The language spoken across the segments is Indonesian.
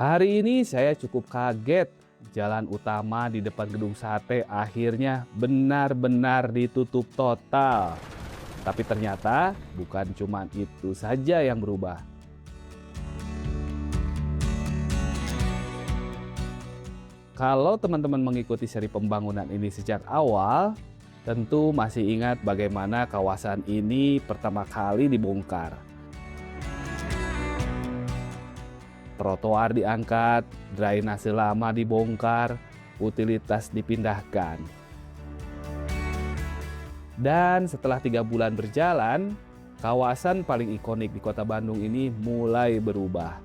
Hari ini saya cukup kaget. Jalan utama di depan gedung sate akhirnya benar-benar ditutup total. Tapi ternyata bukan cuma itu saja yang berubah. Kalau teman-teman mengikuti seri pembangunan ini sejak awal, tentu masih ingat bagaimana kawasan ini pertama kali dibongkar. Trotoar diangkat, drainase lama dibongkar, utilitas dipindahkan. Dan setelah 3 bulan berjalan, kawasan paling ikonik di Kota Bandung ini mulai berubah.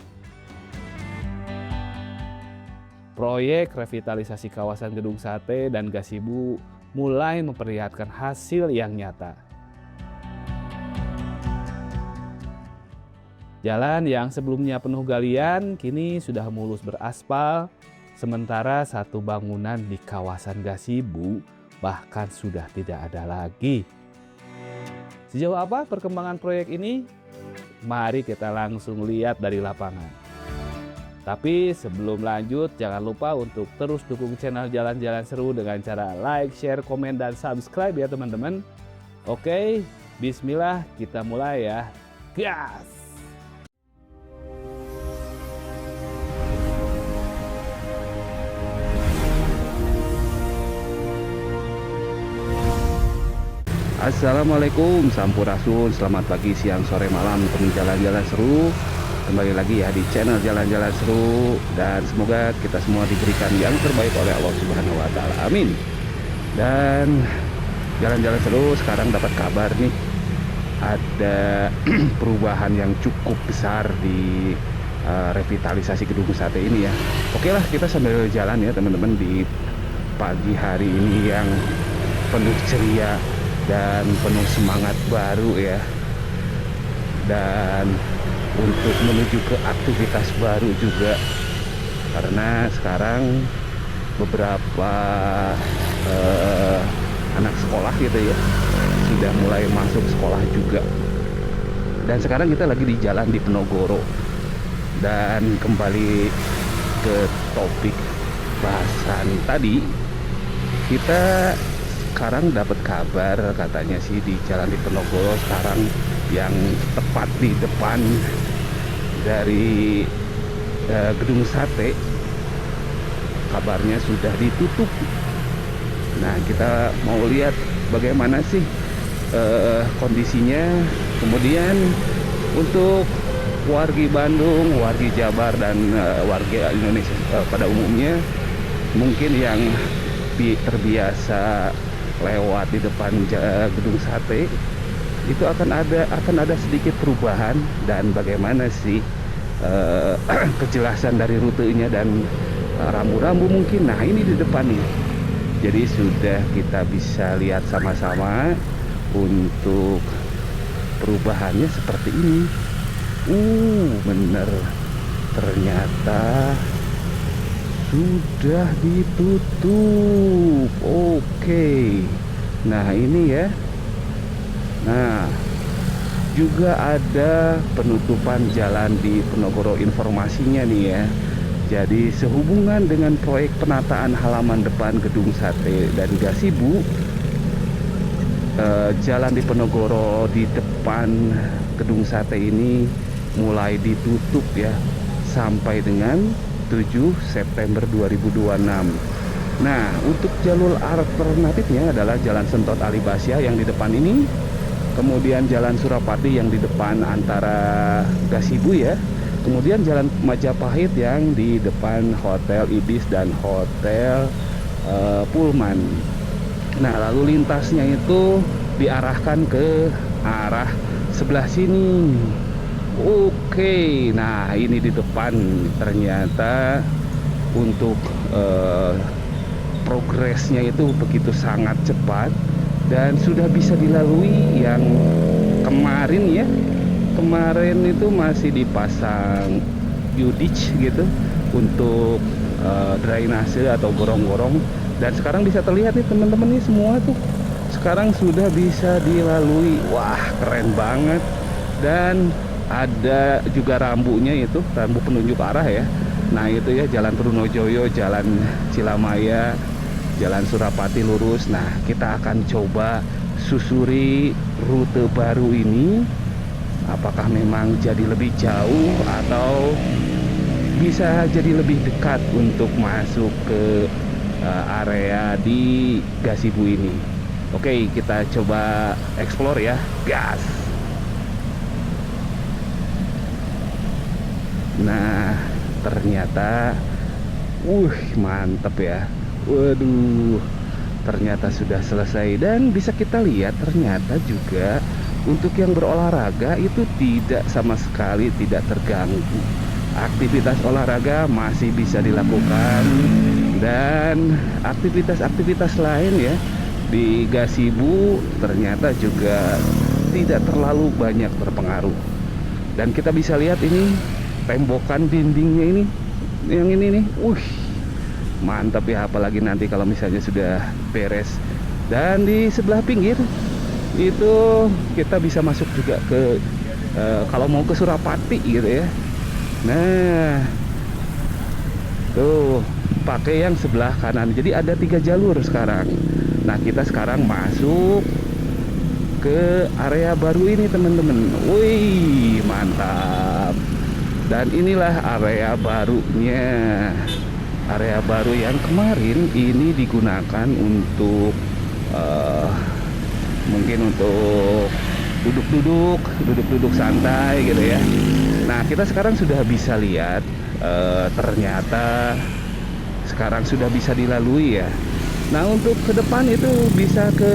Proyek revitalisasi kawasan Gedung Sate dan Gasibu mulai memperlihatkan hasil yang nyata. Jalan yang sebelumnya penuh galian kini sudah mulus beraspal, sementara satu bangunan di kawasan Gasibu bahkan sudah tidak ada lagi. Sejauh apa perkembangan proyek ini? Mari kita langsung lihat dari lapangan. Tapi sebelum lanjut, jangan lupa untuk terus dukung channel Jalan-Jalan Seru dengan cara like, share, komen, dan subscribe ya teman-teman. Oke, bismillah, kita mulai ya. Gas! Assalamualaikum, sampurasun, selamat pagi, siang, sore, malam, teman jalan-jalan seru. Kembali lagi ya di channel Jalan-Jalan Seru, dan semoga kita semua diberikan yang terbaik oleh Allah Subhanahu wa Ta'ala. Amin. Dan Jalan-Jalan Seru sekarang dapat kabar nih, ada perubahan yang cukup besar di revitalisasi Gedung Sate ini ya. Oke lah, kita sambil jalan ya teman-teman di pagi hari ini yang penuh ceria dan penuh semangat baru ya, dan untuk menuju ke aktivitas baru juga, karena sekarang beberapa anak sekolah gitu ya sudah mulai masuk sekolah juga. Dan sekarang kita lagi di jalan di Penogoro, dan kembali ke topik bahasan tadi, kita sekarang dapat kabar katanya sih di jalan di Penogoro sekarang yang tepat di depan dari Gedung Sate, kabarnya sudah ditutup. Nah, kita mau lihat bagaimana sih kondisinya. Kemudian untuk warga Bandung, warga Jabar, dan warga Indonesia pada umumnya, mungkin yang terbiasa lewat di depan Gedung Sate itu akan ada sedikit perubahan, dan bagaimana sih kejelasan dari rutenya dan rambu-rambu mungkin. Nah, ini di depan nih, jadi sudah kita bisa lihat sama-sama untuk perubahannya seperti ini. Bener, ternyata sudah ditutup. Oke. Nah, ini ya. Nah, juga ada penutupan jalan di Penogoro informasinya nih ya. Jadi sehubungan dengan proyek penataan halaman depan Gedung Sate dan Gasibu, jalan di Penogoro di depan Gedung Sate ini mulai ditutup ya sampai dengan 7 September 2026. Nah, untuk jalur alternatifnya adalah Jalan Sentot Alibasya yang di depan ini, kemudian Jalan Surapati yang di depan antara Gasibu ya, kemudian Jalan Majapahit yang di depan Hotel Ibis dan Hotel Pullman. Nah, lalu lintasnya itu diarahkan ke arah sebelah sini. Oke, nah ini di depan ternyata untuk progresnya itu begitu sangat cepat dan sudah bisa dilalui. Yang kemarin ya, kemarin itu masih dipasang U-ditch gitu untuk drainase atau gorong-gorong, dan sekarang bisa terlihat nih teman-teman, nih semua tuh sekarang sudah bisa dilalui. Wah, keren banget. Dan ada juga rambunya, itu rambu penunjuk arah ya, Nah itu ya, Jalan Trunojoyo, Jalan Cilamaya, Jalan Surapati lurus. Nah kita akan coba susuri rute baru ini. Apakah memang jadi lebih jauh atau bisa jadi lebih dekat untuk masuk ke area di Gasibu ini. Oke, kita coba explore ya, gas. Nah, ternyata, mantep ya. Waduh, ternyata sudah selesai dan bisa kita lihat ternyata juga untuk yang berolahraga itu tidak sama sekali tidak terganggu. Aktivitas olahraga masih bisa dilakukan dan aktivitas-aktivitas lain ya di Gasibu ternyata juga tidak terlalu banyak terpengaruh. Dan kita bisa lihat ini tembokan dindingnya ini, yang ini nih, mantap ya, apalagi nanti kalau misalnya sudah beres. Dan di sebelah pinggir itu kita bisa masuk juga ke kalau mau ke Surapati gitu ya. Nah tuh pakai yang sebelah kanan, jadi ada 3 jalur sekarang. Nah kita sekarang masuk ke area baru ini teman-teman. Wih mantap. Dan inilah area barunya, area baru yang kemarin ini digunakan untuk mungkin untuk duduk-duduk santai gitu ya. Nah kita sekarang sudah bisa lihat ternyata sekarang sudah bisa dilalui ya. Nah untuk ke depan itu bisa ke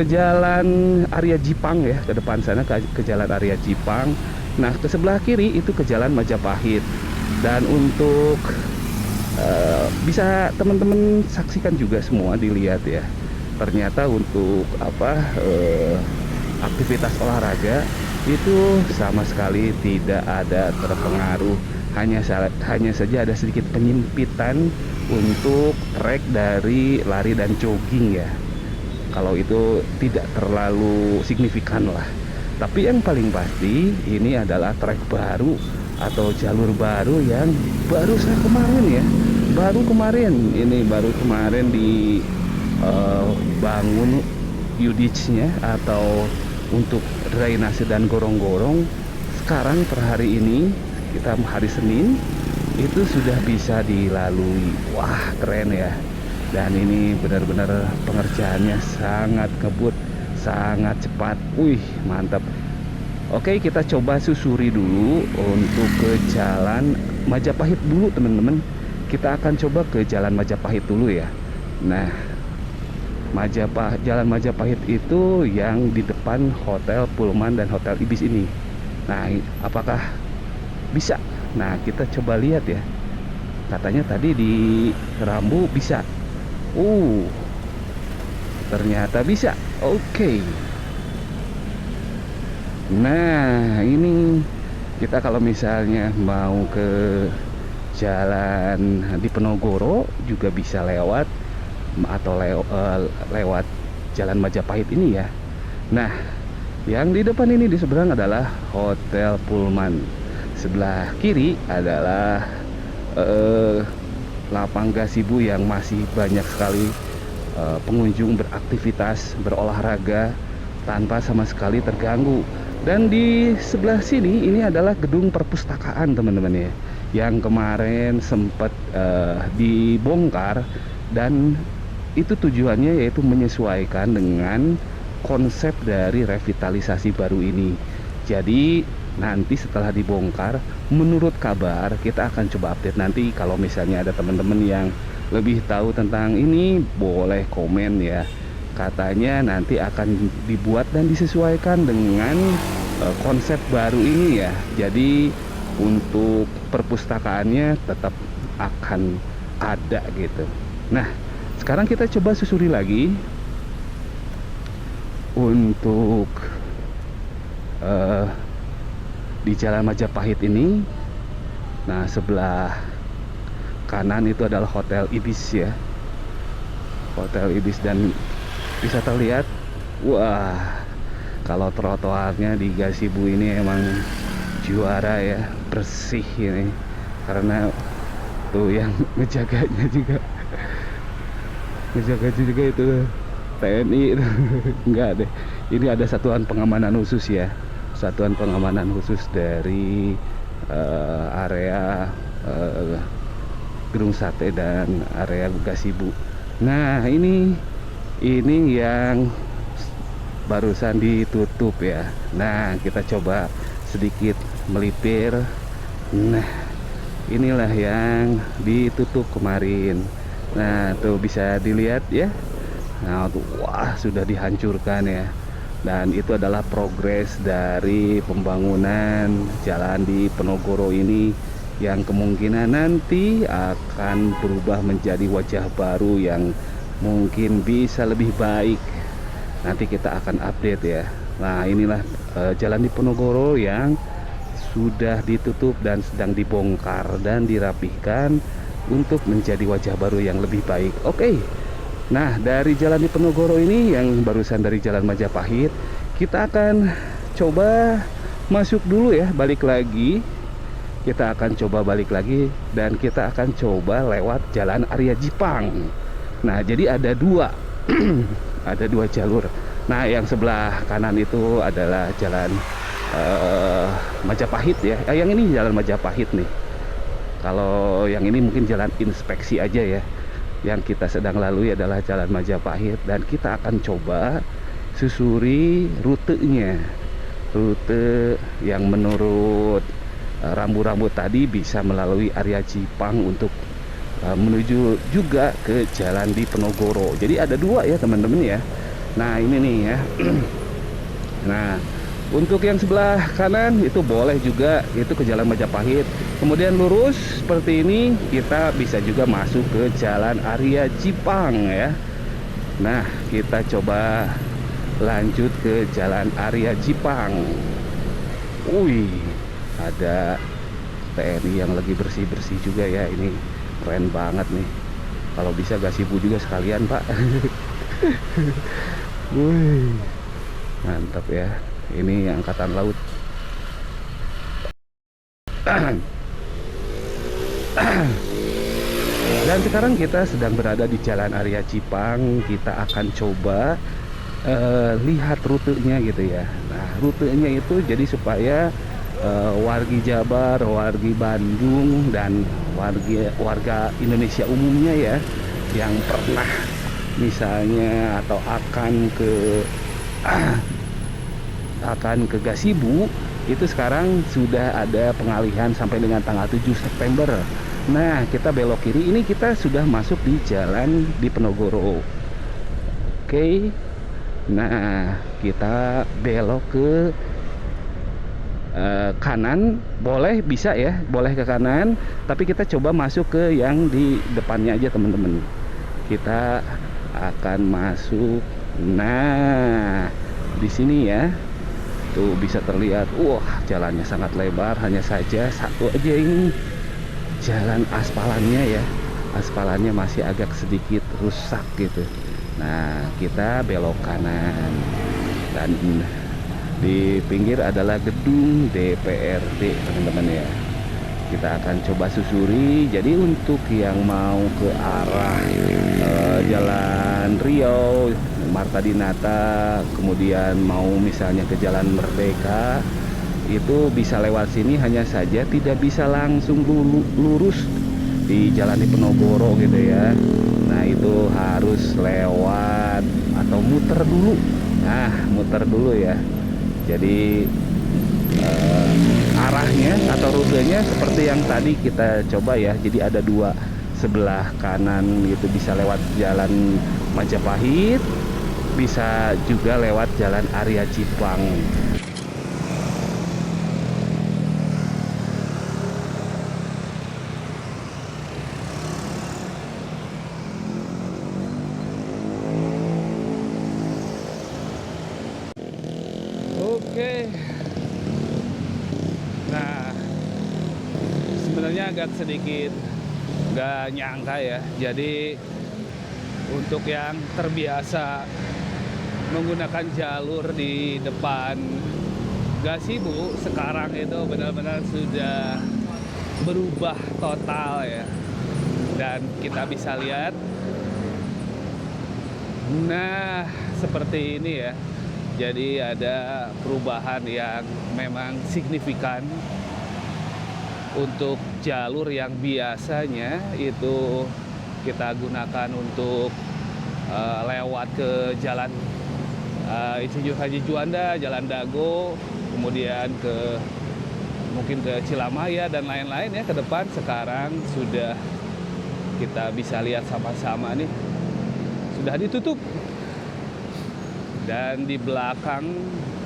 jalan Arya Jipang ya, ke depan sana ke jalan Arya Jipang. Nah ke sebelah kiri itu ke jalan Majapahit. Dan untuk bisa teman-teman saksikan juga semua, dilihat ya. Ternyata untuk aktivitas olahraga itu sama sekali tidak ada terpengaruh. Hanya saja ada sedikit penyempitan untuk trek dari lari dan jogging ya. Kalau itu tidak terlalu signifikan lah. Tapi yang paling pasti ini adalah trek baru atau jalur baru yang baru kemarin ya. Baru kemarin di bangun UDIC-nya atau untuk drainase dan gorong-gorong. Sekarang per hari ini, kita hari Senin, itu sudah bisa dilalui. Wah keren ya. Dan ini benar-benar pengerjaannya sangat ngebut, sangat cepat. Mantap. Oke, kita coba susuri dulu untuk ke jalan Majapahit dulu teman-teman. Kita akan coba ke jalan Majapahit dulu ya. Nah Jalan Majapahit itu yang di depan Hotel Pullman dan Hotel Ibis ini. Nah apakah bisa? Nah kita coba lihat ya. Katanya tadi di Rambu bisa. Ternyata bisa. Oke. Nah ini kita kalau misalnya mau ke jalan di Penogoro juga bisa lewat atau lewat jalan Majapahit ini ya. Nah yang di depan ini di seberang adalah Hotel Pullman, sebelah kiri adalah lapang Gasibu yang masih banyak sekali pengunjung beraktivitas berolahraga tanpa sama sekali terganggu. Dan di sebelah sini ini adalah gedung perpustakaan teman-teman ya, yang kemarin sempat dibongkar. Dan itu tujuannya yaitu menyesuaikan dengan konsep dari revitalisasi baru ini. Jadi nanti setelah dibongkar, menurut kabar kita akan coba update nanti. Kalau misalnya ada teman-teman yang lebih tahu tentang ini, boleh komen ya. Katanya nanti akan dibuat dan disesuaikan dengan konsep baru ini ya. Jadi untuk perpustakaannya tetap akan ada gitu. Nah sekarang kita coba susuri lagi untuk di jalan Majapahit ini. Nah sebelah kanan itu adalah Hotel Ibis ya, Hotel Ibis. Dan bisa terlihat, wah kalau trotoarnya di Gasibu ini emang juara ya, bersih ini. Karena tuh yang ngejaga juga itu TNI itu. Enggak deh, ini ada satuan pengamanan khusus ya, satuan pengamanan khusus dari area Gedung Sate dan area Gasibu. Nah ini yang barusan ditutup ya. Nah kita coba sedikit melipir. Nah inilah yang ditutup kemarin. Nah tuh bisa dilihat ya. Nah tuh, wah sudah dihancurkan ya. Dan itu adalah progres dari pembangunan jalan di Penogoro ini, yang kemungkinan nanti akan berubah menjadi wajah baru yang mungkin bisa lebih baik. Nanti kita akan update ya. Nah inilah jalan di Penogoro yang sudah ditutup dan sedang dibongkar dan dirapihkan untuk menjadi wajah baru yang lebih baik. Oke. Nah dari jalan di Penogoro ini yang barusan dari jalan Majapahit, kita akan coba masuk dulu ya, balik lagi. Kita akan coba balik lagi dan kita akan coba lewat jalan Arya Jipang. Nah jadi ada dua ada dua jalur. Nah yang sebelah kanan itu adalah jalan Majapahit ya. Yang ini jalan Majapahit nih. Kalau yang ini mungkin jalan inspeksi aja ya. Yang kita sedang lalui adalah jalan Majapahit, dan kita akan coba susuri rutenya, rute yang menurut rambu-rambu tadi bisa melalui area Jipang untuk menuju juga ke jalan di Penogoro. Jadi ada dua ya teman-teman ya. Nah ini nih ya. Nah untuk yang sebelah kanan itu boleh juga, itu ke jalan Majapahit. Kemudian lurus seperti ini kita bisa juga masuk ke jalan Arya Jipang ya. Nah kita coba lanjut ke jalan Arya Jipang. Wih, ada TNI yang lagi bersih-bersih juga ya. Ini keren banget nih. Kalau bisa Gasibu juga sekalian Pak. Wih, mantap ya. Ini angkatan laut. Dan sekarang kita sedang berada di jalan Arya Jipang. Kita akan coba lihat rutenya gitu ya. Nah rutenya itu jadi supaya wargi Jabar, wargi Bandung, dan warga Indonesia umumnya ya, yang pernah misalnya atau akan ke Gasibu, itu sekarang sudah ada pengalihan sampai dengan tanggal 7 September. Nah kita belok kiri, ini kita sudah masuk di jalan di Penogoro. Oke. Nah kita belok ke kanan, boleh, bisa ya, boleh ke kanan, tapi kita coba masuk ke yang di depannya aja teman-teman. Kita akan masuk. Nah di sini ya, tuh bisa terlihat, wah jalannya sangat lebar. Hanya saja satu aja ini jalan aspalannya ya, aspalannya masih agak sedikit rusak gitu. Nah kita belok kanan, dan di pinggir adalah gedung DPRD teman-teman ya. Kita akan coba susuri. Jadi untuk yang mau ke arah Jalan Riau, Marta Dinata, kemudian mau misalnya ke Jalan Merdeka, itu bisa lewat sini. Hanya saja tidak bisa langsung lurus di Jalan di Penogoro gitu ya. Nah itu harus lewat atau muter dulu. Nah muter dulu ya. Jadi arahnya atau rutenya seperti yang tadi kita coba ya. Jadi ada dua, sebelah kanan itu bisa lewat jalan Majapahit, bisa juga lewat jalan Arya Jipang. Oke. Nah sebenarnya agak sedikit nggak nyangka ya. Jadi untuk yang terbiasa menggunakan jalur di depan Gasibu sekarang itu benar-benar sudah berubah total ya. Dan kita bisa lihat, nah seperti ini ya. Jadi ada perubahan yang memang signifikan untuk jalur yang biasanya itu kita gunakan untuk lewat ke jalan Insinyur Haji Juanda, Jalan Dago, kemudian mungkin ke Cilamaya dan lain-lain ya ke depan. Sekarang sudah kita bisa lihat sama-sama nih, sudah ditutup. Dan di belakang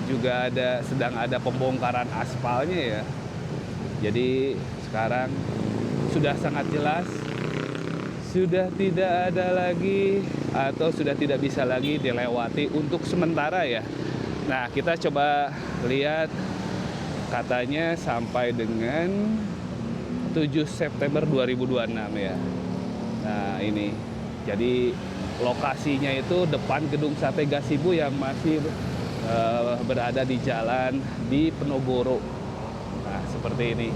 juga sedang ada pembongkaran aspalnya ya. Jadi sekarang sudah sangat jelas, sudah tidak ada lagi atau sudah tidak bisa lagi dilewati untuk sementara ya. Nah, kita coba lihat, katanya sampai dengan 7 September 2026 ya. Nah, ini. Jadi lokasinya itu depan gedung sate Gasibu yang masih berada di jalan di Penogoro. Nah, seperti ini.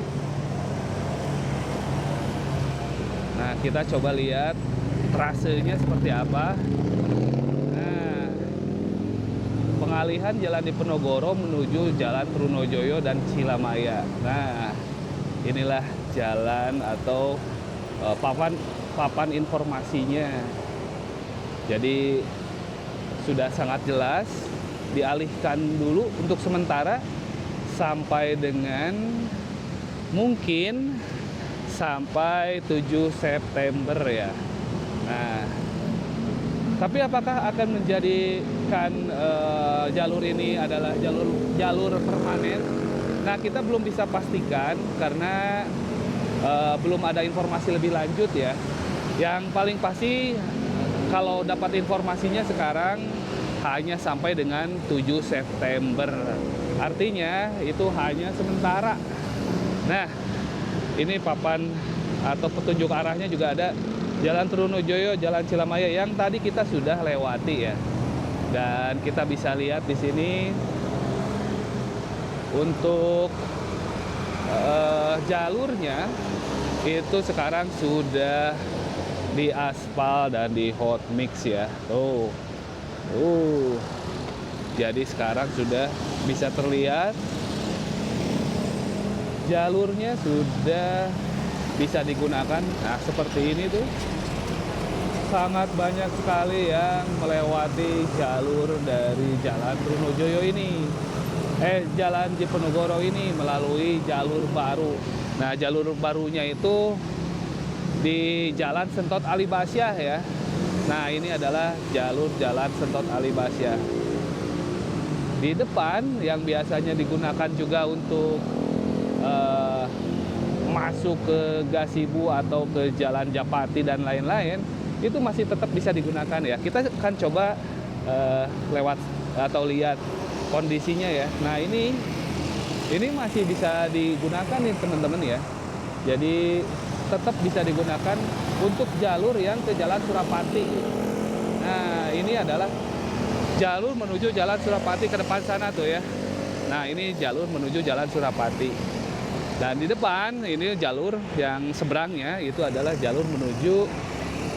Nah, kita coba lihat trasenya seperti apa. Nah, pengalihan jalan di Penogoro menuju Jalan Trunojoyo dan Cilamaya. Nah, inilah jalan atau papan informasinya. Jadi sudah sangat jelas, dialihkan dulu untuk sementara sampai dengan mungkin sampai 7 September ya. Nah, tapi apakah akan menjadikan jalur ini adalah jalur permanen? Nah, kita belum bisa pastikan karena belum ada informasi lebih lanjut ya. Yang paling pasti kalau dapat informasinya sekarang hanya sampai dengan 7 September. Artinya itu hanya sementara. Nah, ini papan atau petunjuk arahnya juga ada Jalan Trunojoyo, Jalan Cilamaya yang tadi kita sudah lewati ya. Dan kita bisa lihat di sini untuk jalurnya itu sekarang sudah di aspal dan di hot mix ya. Jadi sekarang sudah bisa terlihat jalurnya sudah bisa digunakan. Nah, seperti ini tuh sangat banyak sekali yang melewati jalur dari Jalan Trunojoyo ini, Jalan Diponegoro ini melalui jalur baru. Nah, jalur barunya itu di Jalan Sentot Alibasyah ya. Nah, ini adalah jalur Jalan Sentot Alibasyah. Di depan yang biasanya digunakan juga untuk masuk ke Gasibu atau ke Jalan Japati dan lain-lain, itu masih tetap bisa digunakan ya. Kita akan coba lewat atau lihat kondisinya ya. Nah, ini masih bisa digunakan nih teman-teman ya. Jadi tetap bisa digunakan untuk jalur yang ke Jalan Surapati. Nah, ini adalah jalur menuju Jalan Surapati ke depan sana tuh ya. Nah, ini jalur menuju Jalan Surapati. Dan di depan ini jalur yang seberangnya itu adalah jalur menuju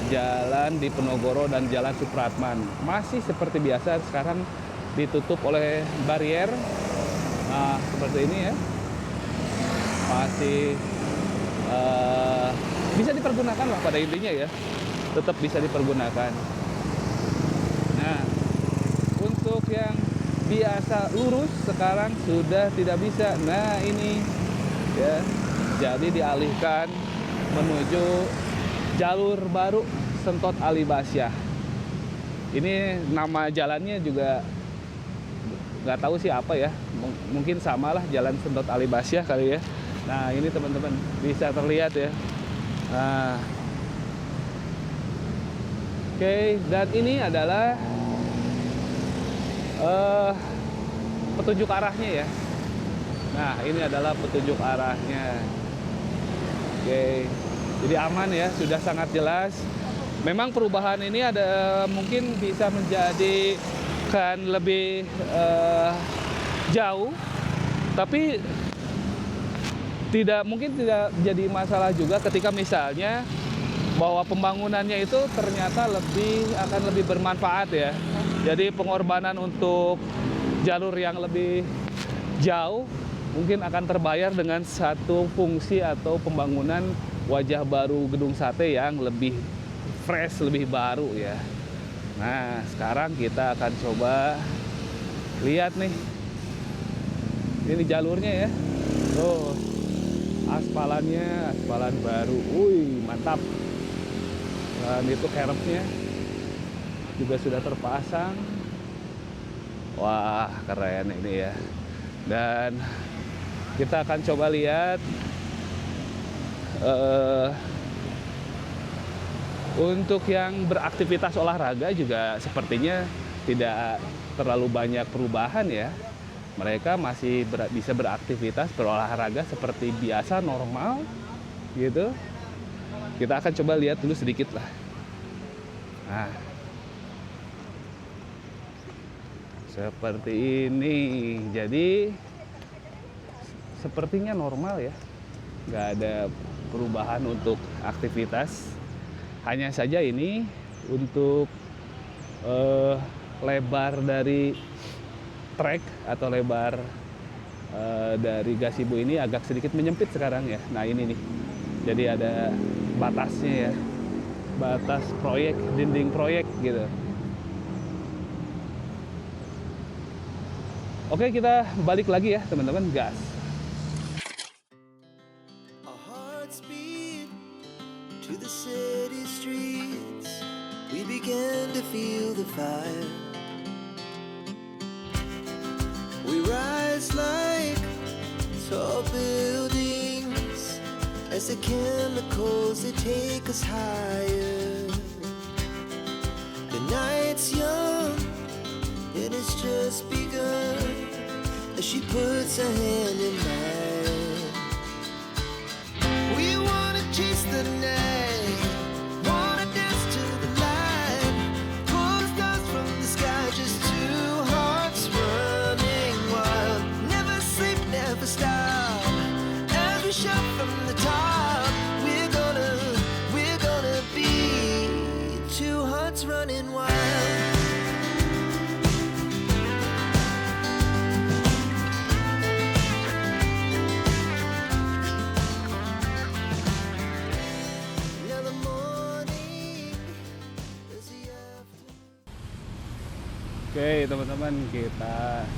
Jalan Diponegoro dan Jalan Supratman. Masih seperti biasa, sekarang ditutup oleh barier. Nah, seperti ini ya. Masih bisa dipergunakan lah pada intinya ya, tetap bisa dipergunakan. Nah, untuk yang biasa lurus sekarang sudah tidak bisa. Nah, ini ya, jadi dialihkan menuju jalur baru Sentot Alibasyah. Ini nama jalannya juga nggak tahu sih apa ya, mungkin samalah Jalan Sentot Alibasyah kali ya. Nah, ini teman-teman bisa terlihat ya. Nah, oke, dan ini adalah petunjuk arahnya ya. Nah, ini adalah petunjuk arahnya. Oke, jadi aman ya, sudah sangat jelas. Memang perubahan ini ada mungkin bisa menjadikan lebih jauh Tapi mungkin tidak jadi masalah juga ketika misalnya bahwa pembangunannya itu ternyata akan lebih bermanfaat ya. Jadi pengorbanan untuk jalur yang lebih jauh mungkin akan terbayar dengan satu fungsi atau pembangunan wajah baru gedung sate yang lebih fresh, lebih baru ya. Nah, sekarang kita akan coba lihat nih. Ini jalurnya ya. Tuh, aspalan baru. Wih, mantap. Dan itu keropnya juga sudah terpasang. Wah, keren ini ya. Dan kita akan coba lihat untuk yang beraktivitas olahraga juga sepertinya tidak terlalu banyak perubahan ya. Mereka masih bisa beraktivitas berolahraga seperti biasa, normal gitu. Kita akan coba lihat dulu sedikit lah. Nah, seperti ini. Jadi sepertinya normal ya, nggak ada perubahan untuk aktivitas. Hanya saja ini untuk lebar dari trek atau lebar dari gazebo ini agak sedikit menyempit sekarang ya. Nah ini nih, jadi ada batasnya ya, batas proyek, dinding proyek gitu. Oke, kita balik lagi ya teman-teman, gas. To the city streets, we began to feel the fire. We rise like tall buildings as the chemicals they take us higher. The night's young and it's just begun as she puts her hand in mine. We wanna chase the night, wanna dance to the light, pull the stars from the sky, just two hearts running wild. Never sleep, never stop, as we shout from the top. We're gonna be two hearts running wild. Oke teman-teman, kita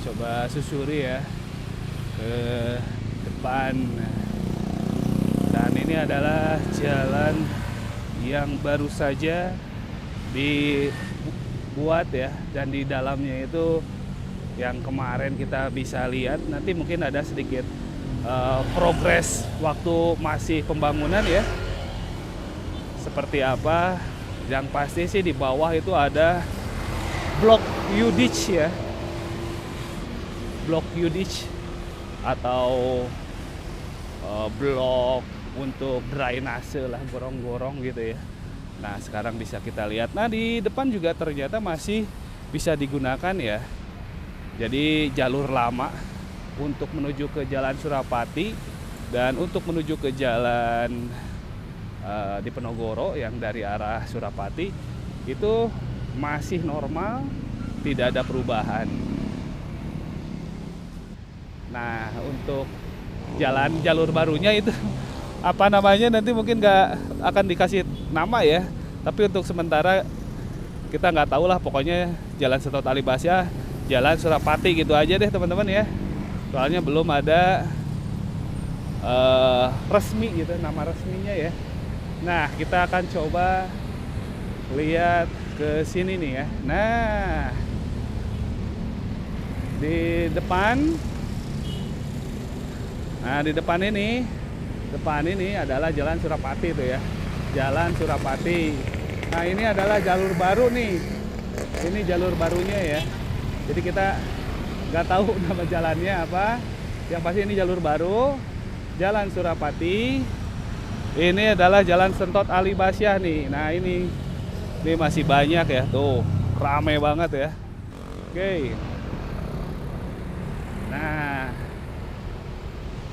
coba susuri ya ke depan. Dan ini adalah jalan yang baru saja dibuat ya, dan di dalamnya itu yang kemarin kita bisa lihat, nanti mungkin ada sedikit progres waktu masih pembangunan ya, seperti apa. Yang pasti sih di bawah itu ada blok U-ditch ya, blok U-ditch atau blok untuk drainase lah, gorong-gorong gitu ya. Nah sekarang bisa kita lihat, nah di depan juga ternyata masih bisa digunakan ya. Jadi jalur lama untuk menuju ke Jalan Surapati dan untuk menuju ke jalan di Penogoro yang dari arah Surapati itu masih normal, tidak ada perubahan. Nah untuk jalur barunya itu apa namanya nanti mungkin nggak akan dikasih nama ya, tapi untuk sementara kita nggak tahu lah, pokoknya Jalan Setot Alibasya, Jalan Surapati gitu aja deh teman-teman ya. Soalnya belum ada resmi gitu, nama resminya ya. Nah kita akan coba lihat ke sini nih ya. Nah di depan ini adalah Jalan Surapati itu ya, Jalan Surapati. Nah ini adalah jalur baru nih, ini jalur barunya ya. Jadi kita nggak tahu nama jalannya apa, yang pasti ini jalur baru, Jalan Surapati. Ini adalah Jalan Setot Alibasya nih. Nah ini masih banyak ya, tuh rame banget ya. Oke. Nah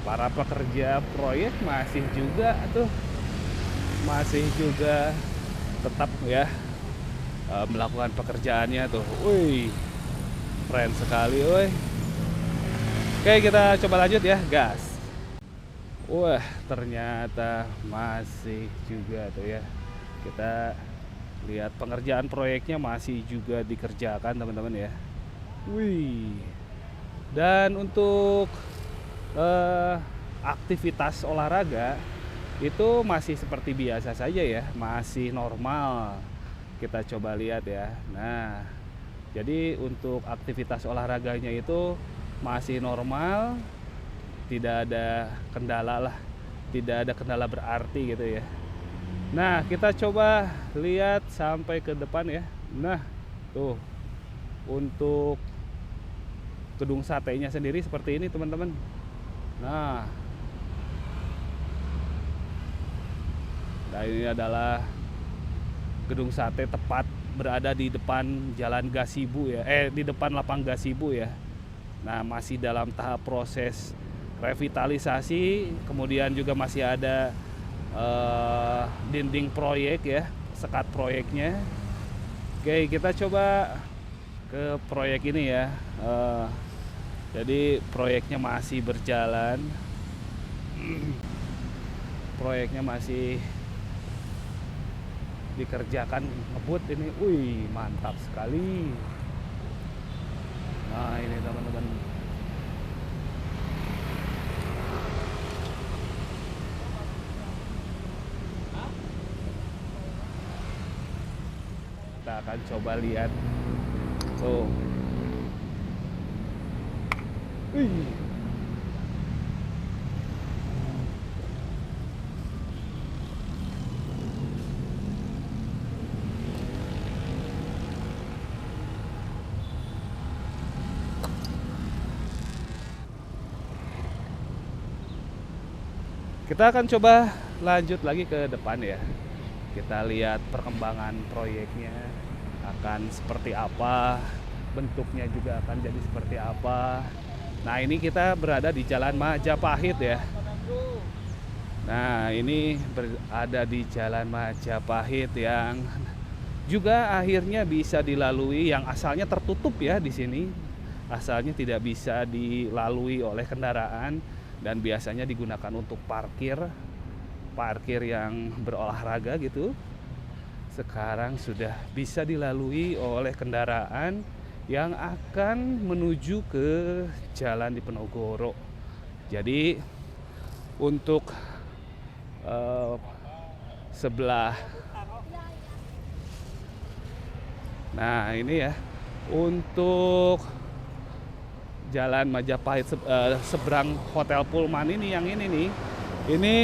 para pekerja proyek masih juga tetap ya melakukan pekerjaannya tuh. Wih, keren sekali, woi. Oke, kita coba lanjut ya, gas. Wah, ternyata masih juga tuh ya. Kita lihat pengerjaan proyeknya masih juga dikerjakan, teman-teman ya. Wih. Dan untuk aktivitas olahraga itu masih seperti biasa saja ya, masih normal. Kita coba lihat ya. Nah, jadi untuk aktivitas olahraganya itu masih normal, tidak ada kendala lah, tidak ada kendala berarti gitu ya. Nah, kita coba lihat sampai ke depan ya. Nah, tuh untuk gedung satenya sendiri seperti ini, teman-teman. Nah, ini adalah gedung sate tepat berada di depan Jalan Gasibu ya, di depan lapang Gasibu ya. Nah, masih dalam tahap proses revitalisasi, kemudian juga masih ada dinding proyek ya, sekat proyeknya. Oke, kita coba ke proyek ini ya. Jadi proyeknya masih berjalan, proyeknya masih dikerjakan ngebut ini. Wih, mantap sekali. Nah, ini teman-teman. Kita akan coba lihat tuh. Wih. Kita akan coba lanjut lagi ke depan ya. Kita lihat perkembangan proyeknya akan seperti apa, bentuknya juga akan jadi seperti apa. Nah, ini kita berada di Jalan Majapahit ya. Nah, ini berada di Jalan Majapahit yang juga akhirnya bisa dilalui, yang asalnya tertutup ya di sini. Asalnya tidak bisa dilalui oleh kendaraan dan biasanya digunakan untuk parkir yang berolahraga gitu. Sekarang sudah bisa dilalui oleh kendaraan yang akan menuju ke Jalan Diponegoro. Jadi untuk sebelah, nah ini ya, untuk Jalan Majapahit seberang Hotel Pullman ini, yang ini nih, ini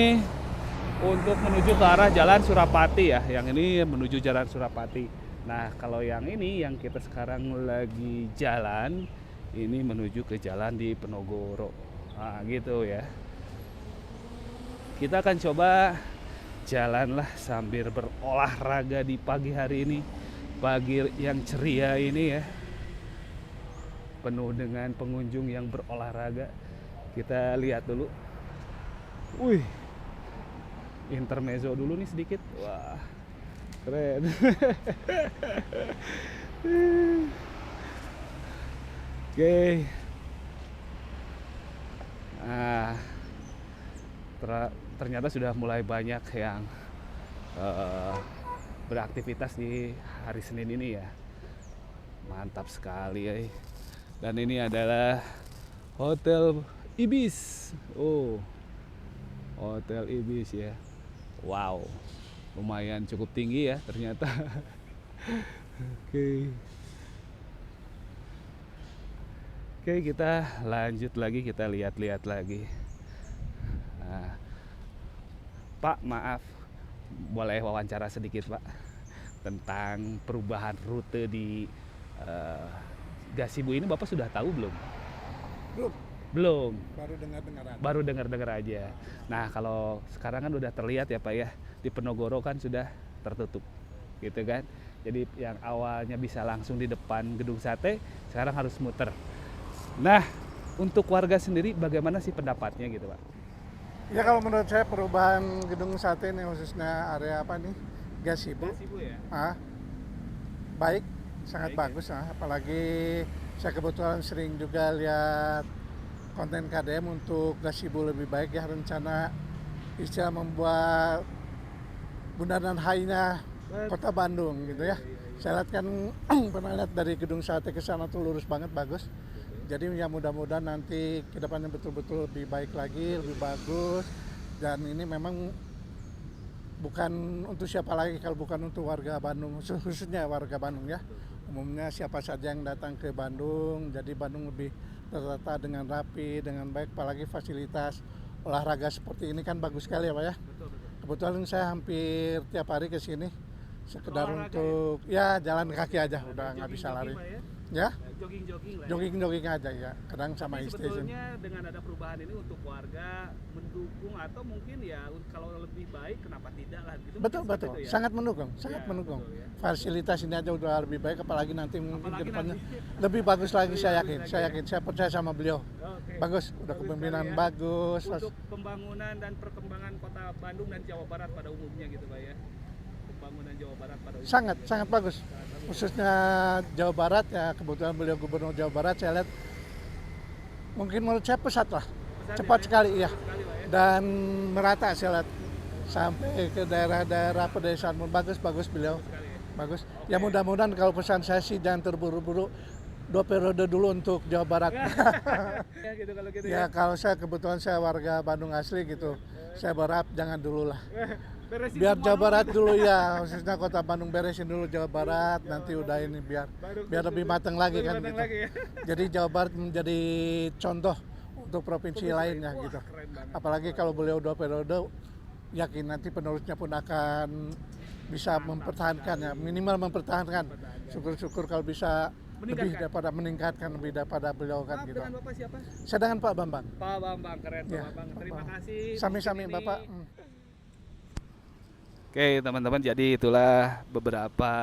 untuk menuju ke arah Jalan Surapati ya. Yang ini menuju Jalan Surapati. Nah, kalau yang ini yang kita sekarang lagi jalan, ini menuju ke Jalan Diponegoro. Nah, gitu ya. Kita akan coba jalanlah sambil berolahraga di pagi hari ini. Pagi yang ceria ini ya, penuh dengan pengunjung yang berolahraga. Kita lihat dulu. Wih, intermezzo dulu nih sedikit. Wah, keren. Oke. Nah, ternyata sudah mulai banyak yang beraktivitas di hari Senin ini ya. Mantap sekali ya. Dan ini adalah Hotel Ibis. Oh, Hotel Ibis ya. Wow, lumayan cukup tinggi ya ternyata. Oke. Oke, kita lanjut lagi, kita lihat-lihat lagi. Nah, Pak, maaf, boleh wawancara sedikit Pak tentang perubahan rute di Gasibu ini? Bapak sudah tahu belum? Belum. Baru dengar-dengar aja. Nah, kalau sekarang kan udah terlihat ya Pak ya, di Diponegoro kan sudah tertutup, gitu kan. Jadi yang awalnya bisa langsung di depan gedung sate, sekarang harus muter. Nah, untuk warga sendiri bagaimana sih pendapatnya gitu Pak? Ya kalau menurut saya perubahan gedung sate ini khususnya area apa nih? Gazebo. Gazebo ya. Baik, sangat Baik ya. bagus. Apalagi saya kebetulan sering juga lihat konten KDM untuk gazebo lebih baik ya, rencana istilah membuat bundaran HI-nya Kota Bandung gitu ya. Saya lihat kan pernah lihat dari gedung sate ke sana tuh lurus banget, bagus. Jadi ya mudah-mudahan nanti ke depannya betul-betul lebih baik lagi, lebih bagus. Dan ini memang bukan untuk siapa lagi kalau bukan untuk warga Bandung, khususnya warga Bandung ya. Umumnya siapa saja yang datang ke Bandung, jadi Bandung lebih tertata dengan rapi, dengan baik, apalagi fasilitas olahraga seperti ini kan bagus sekali ya Pak ya. Kebetulan saya hampir tiap hari ke sini sekedar untuk ya jalan kaki aja, udah nggak bisa lari. Ya, Jogging-jogging lah. jogging-jogging aja ya, kadang sama Tapi istri. sebetulnya dengan ada perubahan ini untuk warga mendukung atau mungkin ya kalau lebih baik kenapa tidak lah gitu. Betul Mungkin betul, seperti itu ya. sangat mendukung, sangat Ya, mendukung. betul ya. Fasilitas ini aja udah lebih baik, apalagi nanti mungkin Apalagi ke depannya nanti. lebih bagus lagi. Lebih Saya bagus yakin, lagi saya ya. yakin, saya percaya sama beliau. Oke. Bagus, udah Bagus kepemimpinan sekali ya. bagus. Untuk pembangunan dan perkembangan kota Bandung dan Jawa Barat pada umumnya gitu Pak ya. Pembangunan Jawa Barat pada umumnya. Sangat sangat bagus. Khususnya Jawa Barat ya, kebetulan beliau gubernur Jawa Barat, saya lihat mungkin menurut saya pesat lah, cepat sekali ya, Sekali Pak ya. dan merata saya lihat sampai ke daerah-daerah pedesaan pun bagus beliau. Sekali ya. Bagus. Ya mudah-mudahan kalau pesan saya sih jangan terburu-buru, 2 periode dulu untuk Jawa Barat. Ya gitu kalau gitu Ya kalau saya kebetulan saya warga Bandung asli gitu, saya berharap jangan dulu lah. Beresin Biar semua Jawa dulu. Barat dulu ya, khususnya kota Bandung beresin dulu Jawa Barat, nanti udah ini biar lebih matang lagi kan Lebih gitu. matang lagi ya. Jadi Jawa Barat menjadi contoh untuk provinsi lainnya Wah, gitu. keren banget. Apalagi kalau beliau 2 periode, yakin nanti penerusnya pun akan bisa mempertahankan ya, minimal mempertahankan. Syukur-syukur kalau bisa lebih daripada meningkatkan lebih daripada beliau kan Maaf, gitu. dengan Bapak siapa? Saya dengan Pak Bambang. Pak Bambang, keren Pak Ya, Bambang. Pak Terima Bambang. kasih. Sami-sami Mungkin ini- Bapak. Oke teman-teman, jadi itulah beberapa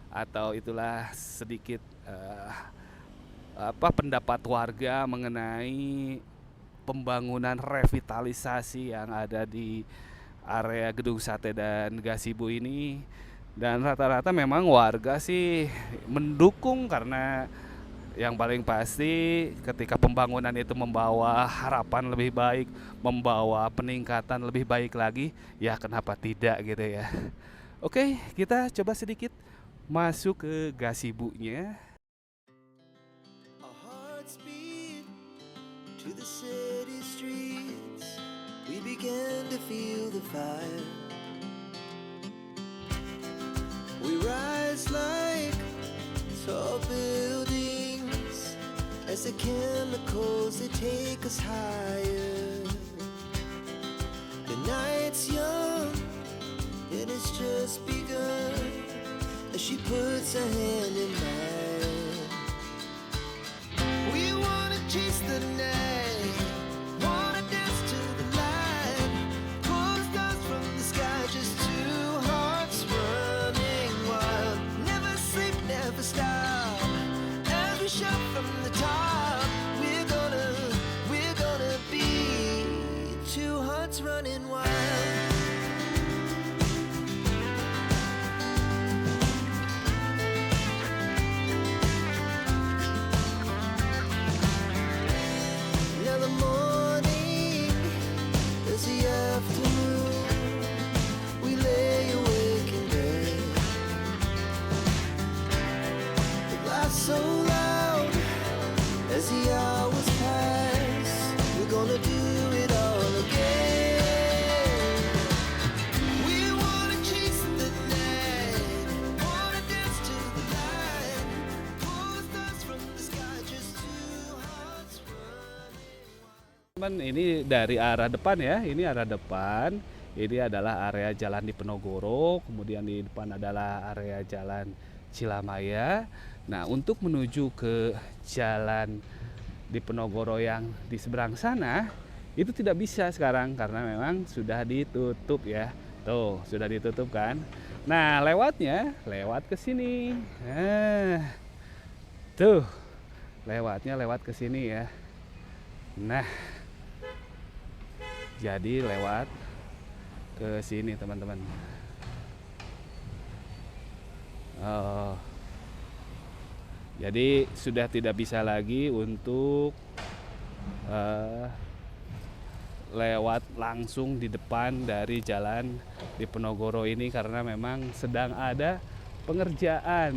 atau itulah sedikit pendapat warga mengenai pembangunan revitalisasi yang ada di area Gedung Sate dan Gazebo ini. Dan rata-rata memang warga sih mendukung karena yang paling pasti ketika pembangunan itu membawa harapan lebih baik, membawa peningkatan lebih baik lagi, ya kenapa tidak gitu ya. Oke, kita coba sedikit masuk ke gazebo-nya. Our hearts beat to the city streets. We began to feel the fire. We rise like tall buildings as the chemicals they take us higher. The night's young and it's just begun as she puts her hand in mine. We wanna chase the night, wanna dance to the light, pull the stars from the sky, just two hearts running wild. Never sleep, never stop, as we shout from the top. We're gonna be two hearts running wild. Now the morning is the afternoon. We lay awake in bed. The laughs so loud as the hours pass. We're gonna do it all again. We wanna chase the night, wanna dance to the light, pull the stars from the sky, just two hearts running wild. Teman, ini dari arah depan ya, ini arah depan. Ini adalah area jalan di Penogoro, kemudian di depan adalah area jalan Cilamaya. Nah, untuk menuju ke jalan di Penogoro yang di seberang sana, itu tidak bisa sekarang karena memang sudah ditutup ya. Tuh, sudah ditutup kan. Nah, lewat ke sini. Nah, tuh, lewat ke sini ya. Nah, Jadi lewat ke sini teman-teman. Jadi sudah tidak bisa lagi untuk lewat langsung di depan dari jalan Diponegoro ini karena memang sedang ada pengerjaan.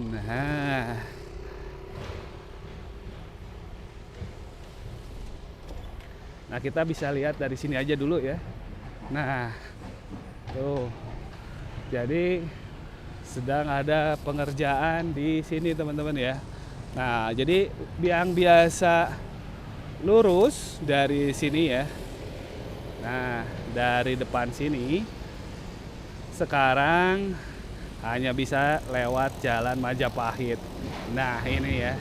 Nah, kita bisa lihat dari sini aja dulu ya. Nah, tuh. Jadi sedang ada pengerjaan di sini teman-teman ya. Nah, jadi yang biasa lurus dari sini ya. Nah, dari depan sini sekarang hanya bisa lewat jalan Majapahit. Nah, ini ya.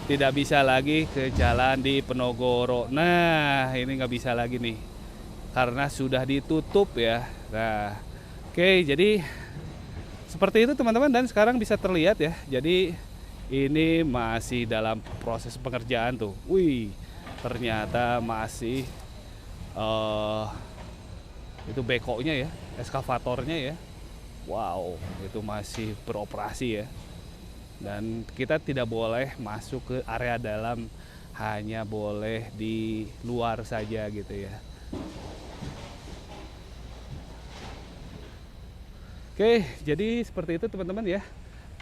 Tidak bisa lagi ke jalan Diponegoro. Nah, ini nggak bisa lagi nih. Karena sudah ditutup ya. Nah, oke, jadi seperti itu teman-teman, dan sekarang bisa terlihat ya. Jadi ini masih dalam proses pengerjaan tuh. Wih, ternyata masih itu bekonya ya, eskavatornya ya. Wow, itu masih beroperasi ya. Dan kita tidak boleh masuk ke area dalam, hanya boleh di luar saja gitu ya. Oke, jadi seperti itu teman-teman ya.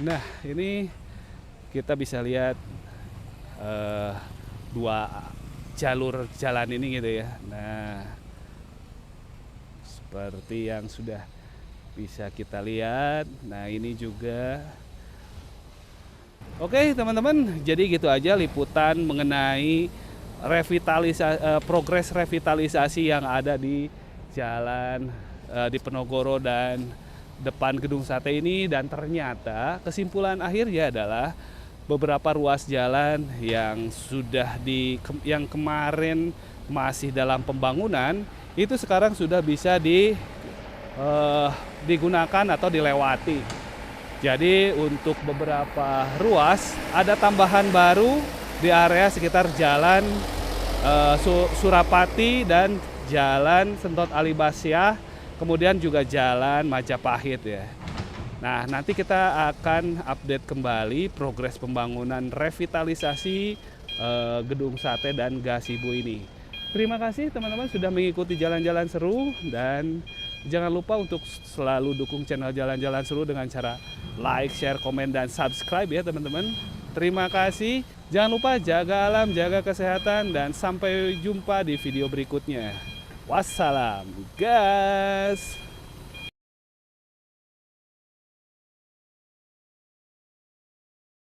Nah, ini kita bisa lihat dua jalur jalan ini gitu ya. Nah, seperti yang sudah bisa kita lihat. Nah, ini juga. Oke teman-teman, jadi gitu aja liputan mengenai progres revitalisasi yang ada di jalan Diponegoro dan depan Gedung Sate ini. Dan ternyata kesimpulan akhirnya adalah beberapa ruas jalan yang yang kemarin masih dalam pembangunan itu sekarang sudah bisa digunakan atau dilewati. Jadi untuk beberapa ruas ada tambahan baru di area sekitar jalan Surapati dan jalan Sentot Alibasyah, kemudian juga jalan Majapahit ya. Nah, nanti kita akan update kembali progres pembangunan revitalisasi Gedung Sate dan Gazebo ini. Terima kasih teman-teman sudah mengikuti jalan-jalan seru, dan jangan lupa untuk selalu dukung channel Jalan-Jalan Seru dengan cara like, share, komen, dan subscribe ya teman-teman. Terima kasih. Jangan lupa jaga alam, jaga kesehatan, dan sampai jumpa di video berikutnya. Wassalam, guys.